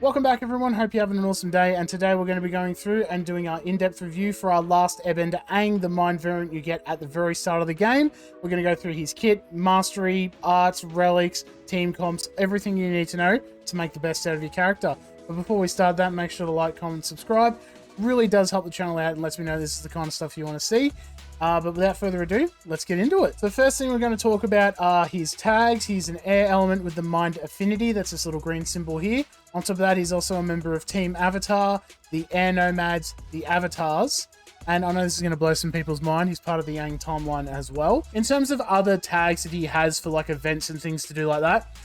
Welcome back everyone, hope you're having an awesome day, and today we're going to be going through and doing our in-depth review for our last Airbender Aang, the mind variant you get at the very start of the game. We're going to go through his kit, mastery, arts, relics, team comps, everything you need to know to make the best out of your character. But before we start that, make sure to like, comment, subscribe. Really does help the channel out and lets me know this is the kind of stuff you want to see. But without further ado, let's get into it. So the first thing we're going to talk about are his tags. He's an air element with the mind affinity. That's this little green symbol here. On top of that, he's also a member of Team Avatar, the Air Nomads, the Avatars. And I know this is going to blow some people's mind. He's part of the Aang timeline as well. In terms of other tags that he has for like events and things to do like that,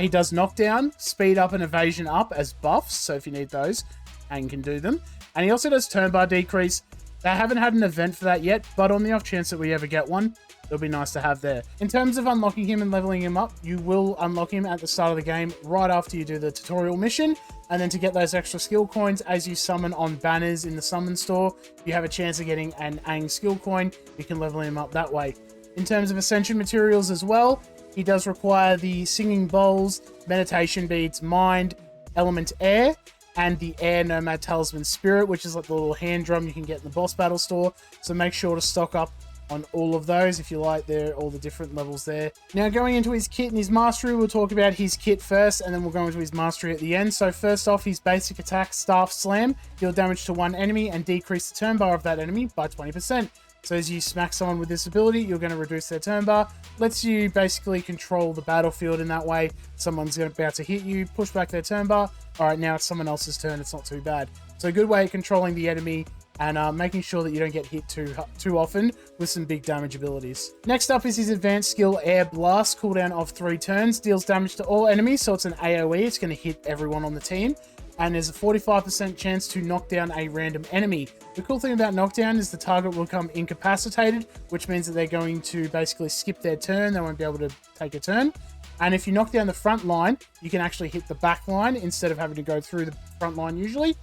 he does knockdown, speed up, and evasion up as buffs. So if you need those, Aang can do them. And he also does turn bar decrease. They haven't had an event for that yet, but on the off chance that we ever get one, it'll be nice to have there. In terms of unlocking him and leveling him up, you will unlock him at the start of the game, right after you do the tutorial mission. And then to get those extra skill coins, as you summon on banners in the summon store, you have a chance of getting an Aang skill coin. You can level him up that way. In terms of Ascension Materials as well, he does require the singing bowls, meditation beads, mind, element air, and the Air Nomad Talisman Spirit, which is like the little hand drum you can get in the boss battle store. So make sure to stock up on all of those if you like. They're all the different levels there. Now going into his kit and his mastery, we'll talk about his kit first and then we'll go into his mastery at the end. So first off, his basic attack, Staff Slam, deal damage to one enemy and decrease the turn bar of that enemy by 20%. So as you smack someone with this ability, you're going to reduce their turn bar. Lets you basically control the battlefield in that way. Someone's about to hit you, push back their turn bar. All right, now it's someone else's turn. It's not too bad. So a good way of controlling the enemy and making sure that you don't get hit too often with some big damage abilities. Next up is his advanced skill, Air Blast, cooldown of 3 turns, deals damage to all enemies. So it's an AoE. It's going to hit everyone on the team. And there's a 45% chance to knock down a random enemy. The cool thing about knockdown is the target will become incapacitated, which means that they're going to basically skip their turn. They won't be able to take a turn. And if you knock down the front line, you can actually hit the back line instead of having to go through the front line usually.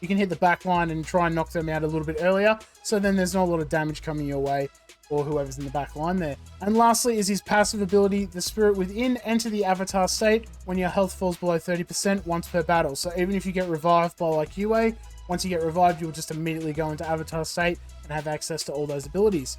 You can hit the back line and try and knock them out a little bit earlier. So then there's not a lot of damage coming your way or whoever's in the back line there. And lastly is his passive ability, the Spirit Within. Enter the Avatar state when your health falls below 30% once per battle. So even if you get revived by like Yue, once you get revived, you'll just immediately go into Avatar state and have access to all those abilities.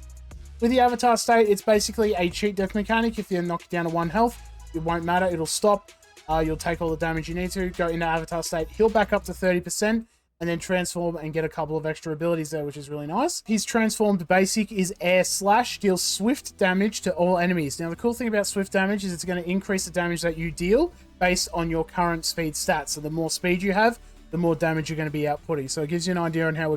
With the Avatar state, it's basically a cheat death mechanic. If you're knocked down to 1 health, it won't matter, it'll stop. You'll take all the damage you need to, go into Avatar state, heal back up to 30%, and then transform and get a couple of extra abilities there, which is really nice. His transformed basic is Air Slash, deals swift damage to all enemies. Now, the cool thing about swift damage is it's going to increase the damage that you deal based on your current speed stats. So the more speed you have, the more damage you're going to be outputting. So it gives you an idea on how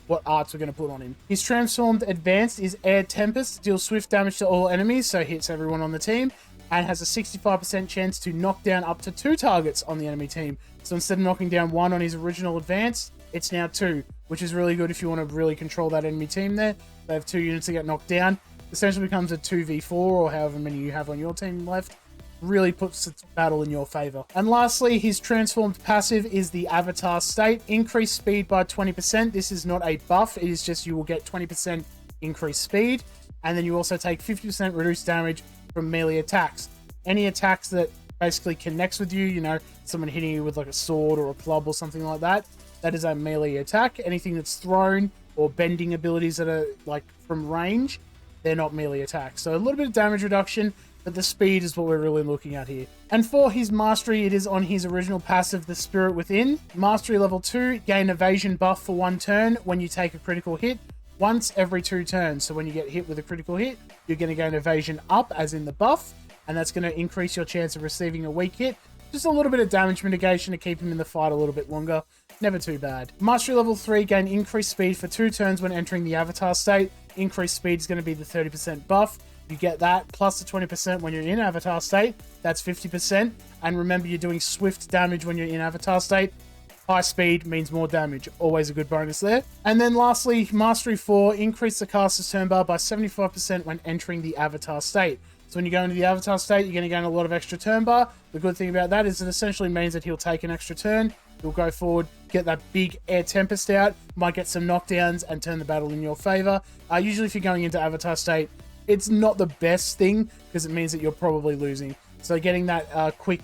what arts we're going to put on him. His transformed advanced is Air Tempest, deals swift damage to all enemies, so hits everyone on the team, and has a 65% chance to knock down up to 2 targets on the enemy team. So instead of knocking down 1 on his original advance, it's now 2, which is really good if you want to really control that enemy team there. They have 2 units that get knocked down. Essentially becomes a 2v4 or however many you have on your team left. Really puts the battle in your favor. And lastly, his transformed passive is the Avatar state. Increased speed by 20%. This is not a buff. It is just you will get 20% increased speed. And then you also take 50% reduced damage from melee attacks. Any attacks that basically connects with you, you know, someone hitting you with like a sword or a club or something like that, that is a melee attack. Anything that's thrown or bending abilities that are like from range, they're not melee attacks. So a little bit of damage reduction, but the speed is what we're really looking at here. And for his mastery, it is on his original passive, the Spirit Within. Mastery level 2, gain evasion buff for 1 turn when you take a critical hit, once every 2 turns. So when you get hit with a critical hit, you're going to gain evasion up, as in the buff, and that's going to increase your chance of receiving a weak hit. Just a little bit of damage mitigation to keep him in the fight a little bit longer. Never too bad. Mastery level 3, gain increased speed for 2 turns when entering the Avatar state. Increased speed is going to be the 30% buff. You get that, plus the 20% when you're in Avatar state. That's 50%. And remember, you're doing swift damage when you're in Avatar state. High speed means more damage. Always a good bonus there. And then lastly, Mastery 4, increase the caster's turn bar by 75% when entering the Avatar state. So when you go into the Avatar state, you're going to gain a lot of extra turn bar. The good thing about that is it essentially means that he'll take an extra turn. He'll go forward, get that big Air Tempest out, might get some knockdowns and turn the battle in your favor. Usually if you're going into Avatar state, it's not the best thing because it means that you're probably losing. So getting that quick,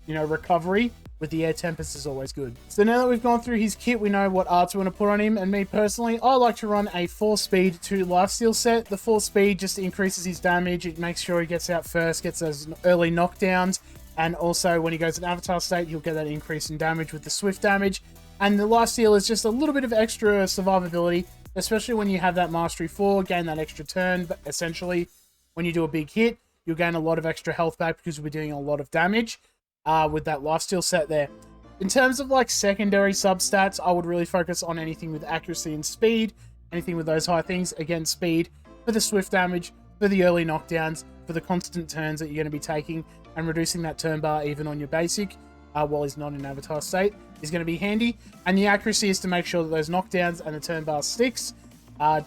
recovery with the Air Tempest is always good. So now that we've gone through his kit, we know what arts we want to put on him, and me personally, I like to run a 4 speed 2 lifesteal set. The 4 speed just increases his damage, it makes sure he gets out first, gets those early knockdowns, and also when he goes in Avatar state, he'll get that increase in damage with the swift damage. And the lifesteal is just a little bit of extra survivability, especially when you have that Mastery 4, gain that extra turn, but essentially, when you do a big hit, you'll gain a lot of extra health back because you'll be doing a lot of damage with that lifesteal set there. In terms of like secondary substats, I would really focus on anything with accuracy and speed, anything with those high things. Again, speed for the swift damage, for the early knockdowns, for the constant turns that you're going to be taking, and reducing that turn bar even on your basic while he's not in Avatar state is going to be handy. And the accuracy is to make sure that those knockdowns and the turn bar sticks.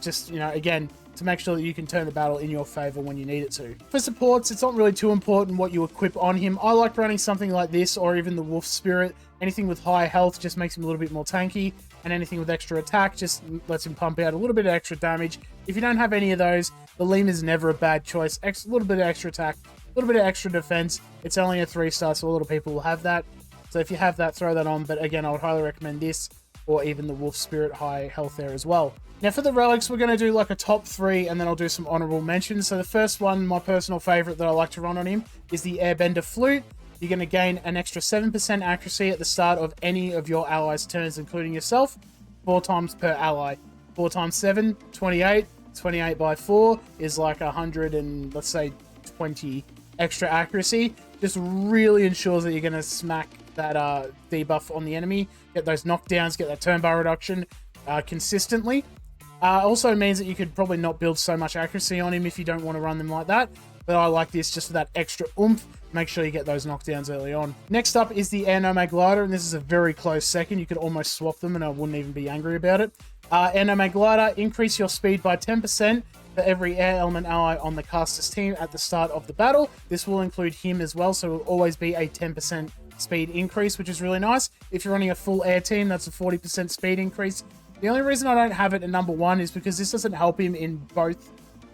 Just, you know, again, to make sure that you can turn the battle in your favor when you need it to. For supports, it's not really too important what you equip on him. I like running something like this, or even the Wolf Spirit. Anything with high health just makes him a little bit more tanky, and anything with extra attack just lets him pump out a little bit of extra damage. If you don't have any of those, the Lemur is never a bad choice. A little bit of extra attack, a little bit of extra defense. It's only a 3-star, so a lot of people will have that. So if you have that, throw that on. But again, I would highly recommend this, or even the Wolf Spirit high health there as well. Now for the relics, we're going to do like a top 3, and then I'll do some honorable mentions. So the first one, my personal favorite that I like to run on him, is the Airbender Flute. You're going to gain an extra 7% accuracy at the start of any of your allies' turns, including yourself, 4 times per ally. 4 times 7, 28. 28 by 4 is like 100 and, let's say, 20 extra accuracy. Just really ensures that you're going to smack that debuff on the enemy, get those knockdowns, get that turn bar reduction consistently. Also means that you could probably not build so much accuracy on him if you don't want to run them like that. But I like this just for that extra oomph. Make sure you get those knockdowns early on. Next up is the Air Nomad Glider, and this is a very close second. You could almost swap them, and I wouldn't even be angry about it. Air Nomad Glider, increase your speed by 10% for every air element ally on the caster's team at the start of the battle. This will include him as well, so it will always be a 10% speed increase, which is really nice. If you're running a full air team, that's a 40% speed increase. The only reason I don't have it at number 1 is because this doesn't help him in both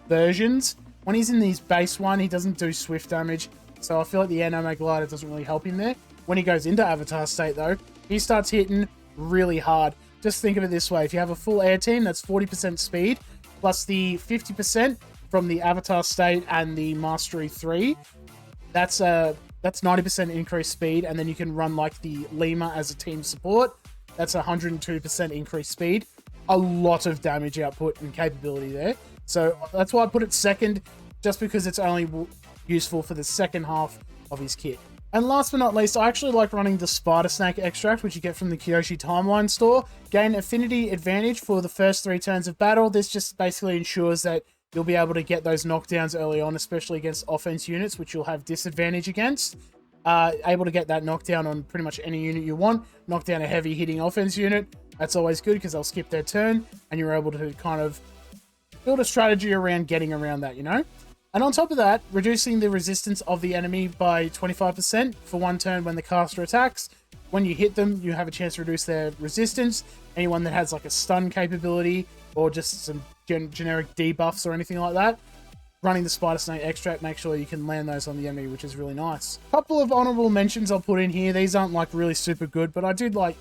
versions. When he's in his base one, he doesn't do swift damage, so I feel like the Air Nomad Glider doesn't really help him there. When he goes into Avatar state though, he starts hitting really hard. Just think of it this way, if you have a full air team, that's 40% speed, plus the 50% from the Avatar state and the Mastery 3, that's 90% increased speed, and then you can run like the Lemur as a team support. That's 102% increased speed. A lot of damage output and capability there. So that's why I put it second, just because it's only useful for the second half of his kit. And last but not least, I actually like running the Spider Snake extract, which you get from the Kyoshi Timeline store. Gain affinity advantage for the first 3 turns of battle. This just basically ensures that you'll be able to get those knockdowns early on, especially against offense units, which you'll have disadvantage against. Able to get that knockdown on pretty much any unit you want. Knock down a heavy hitting offense unit. That's always good because they'll skip their turn, and you're able to kind of build a strategy around getting around that, you know? And on top of that, reducing the resistance of the enemy by 25% for 1 turn when the caster attacks. When you hit them, you have a chance to reduce their resistance. Anyone that has like a stun capability or just some generic debuffs or anything like that, running the Spider Snake extract, make sure you can land those on the enemy, which is really nice. Couple of honorable mentions I'll put in here. These aren't like really super good, but I did like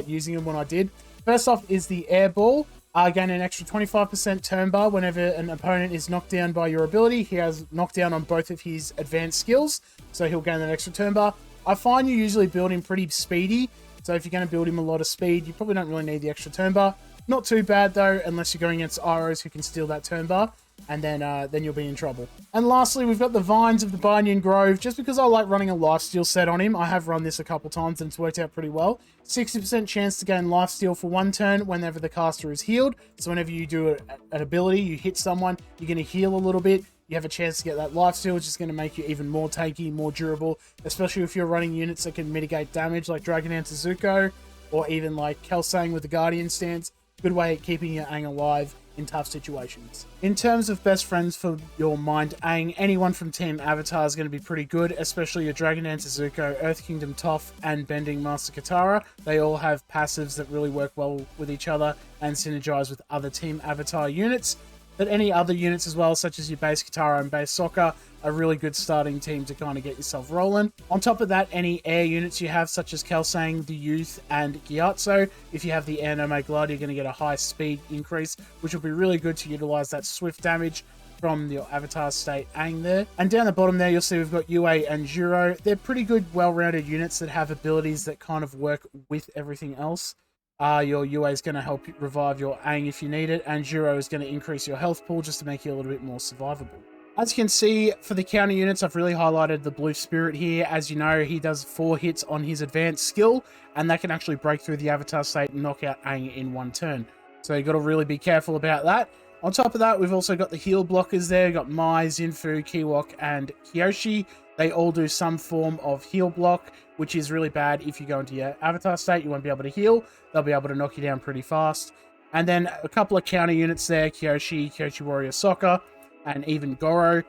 using them when I did. First off is the Air Ball. Gain an extra 25% turn bar whenever an opponent is knocked down by your ability. He has knockdown on both of his advanced skills, so he'll gain that extra turn bar. I find you usually build him pretty speedy, so if you're going to build him a lot of speed, you probably don't really need the extra turn bar. Not too bad though, unless you're going against Iros who can steal that turn bar, and then you'll be in trouble. And lastly, we've got the Vines of the Banyan Grove. Just because I like running a lifesteal set on him, I have run this a couple times and it's worked out pretty well. 60% chance to gain lifesteal for 1 turn whenever the caster is healed. So whenever you do an ability, you hit someone, you're going to heal a little bit. You have a chance to get that lifesteal, which is going to make you even more tanky, more durable, especially if you're running units that can mitigate damage like Dragon Ant Zuko, or even like Kelsang with the Guardian stance. Good way at keeping your Aang alive in tough situations. In terms of best friends for your Mind Aang, anyone from Team Avatar is going to be pretty good, especially your Dragon Dance Zuko, Earth Kingdom Toph, and Bending Master Katara. They all have passives that really work well with each other and synergize with other Team Avatar units. But any other units as well, such as your base Katara and base Sokka, a really good starting team to kind of get yourself rolling. On top of that, any air units you have, such as Kelsang, the Youth, and Gyatso, if you have the Air Nomad Glide, you're going to get a high speed increase, which will be really good to utilize that swift damage from your avatar state Aang there. And down the bottom there, you'll see we've got Yue and Juro. They're pretty good, well-rounded units that have abilities that kind of work with everything else. Your Yue is going to help you revive your Aang if you need it, and Juro is going to increase your health pool just to make you a little bit more survivable. As you can see, for the counter units, I've really highlighted the Blue Spirit here. As you know, he does 4 hits on his advanced skill, and that can actually break through the avatar state and knock out Aang in 1 turn. So you've got to really be careful about that. On top of that, we've also got the heal blockers there. We've got Mai, Zinfu, Kiwok, and Kyoshi. They all do some form of heal block, which is really bad if you go into your avatar state. You won't be able to heal. They'll be able to knock you down pretty fast. And then a couple of counter units there, Kyoshi Warrior Sokka, and even Goro.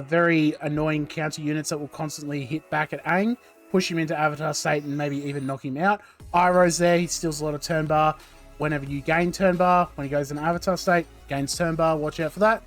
Very annoying counter units that will constantly hit back at Aang, push him into avatar state, and maybe even knock him out. Iroh's there. He steals a lot of turn bar. Whenever you gain turn bar, when he goes in avatar state, gains turn bar. Watch out for that.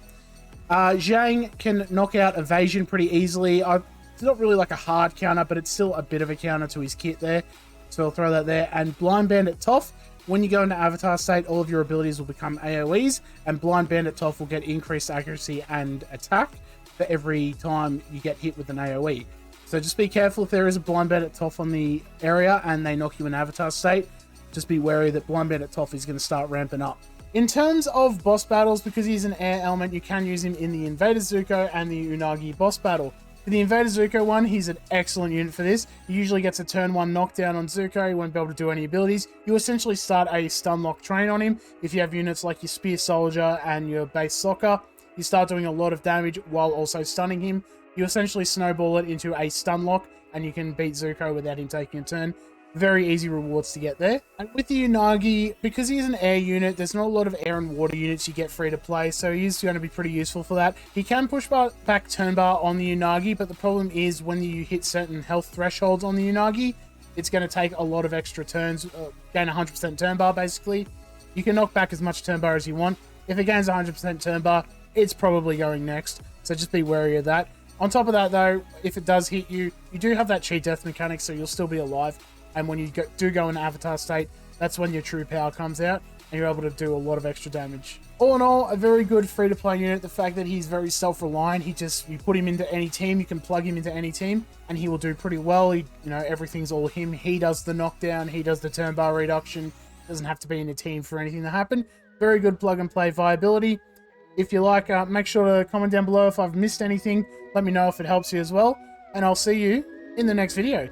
Zhang can knock out evasion pretty easily. It's not really like a hard counter, but it's still a bit of a counter to his kit there. So I'll throw that there. And Blind Bandit Toph, when you go into avatar state, all of your abilities will become AoEs, and Blind Bandit Toph will get increased accuracy and attack for every time you get hit with an AoE. So just be careful if there is a Blind Bandit Toph on the area and they knock you in avatar state. Just be wary that Blind Bandit Toph is going to start ramping up. In terms of boss battles, because he's an air element, you can use him in the Invader Zuko and the Unagi boss battle. For the Invader Zuko one, he's an excellent unit for this. He usually gets a turn 1 knockdown on Zuko. He won't be able to do any abilities. You essentially start a stun lock train on him. If you have units like your Spear Soldier and your base Sokka, you start doing a lot of damage while also stunning him. You essentially snowball it into a stun lock, and you can beat Zuko without him taking a turn. Very easy rewards to get there. And with the Unagi, because he's an air unit, there's not a lot of air and water units you get free to play, so he's going to be pretty useful for that. He can push back turn bar on the Unagi, but the problem is when you hit certain health thresholds on the Unagi, it's going to take a lot of extra turns, gain 100% turn bar basically. You can knock back as much turn bar as you want. If it gains 100% turn bar, it's probably going next, so just be wary of that. On top of that though, if it does hit you, you do have that cheat death mechanic, so you'll still be alive. And when you do go in avatar state, that's when your true power comes out, and you're able to do a lot of extra damage. All in all, a very good free-to-play unit. The fact that he's very self-reliant, you put him into any team, you can plug him into any team, and he will do pretty well. Everything's all him. He does the knockdown, he does the turn bar reduction. Doesn't have to be in a team for anything to happen. Very good plug-and-play viability. If you like, make sure to comment down below if I've missed anything. Let me know if it helps you as well, and I'll see you in the next video.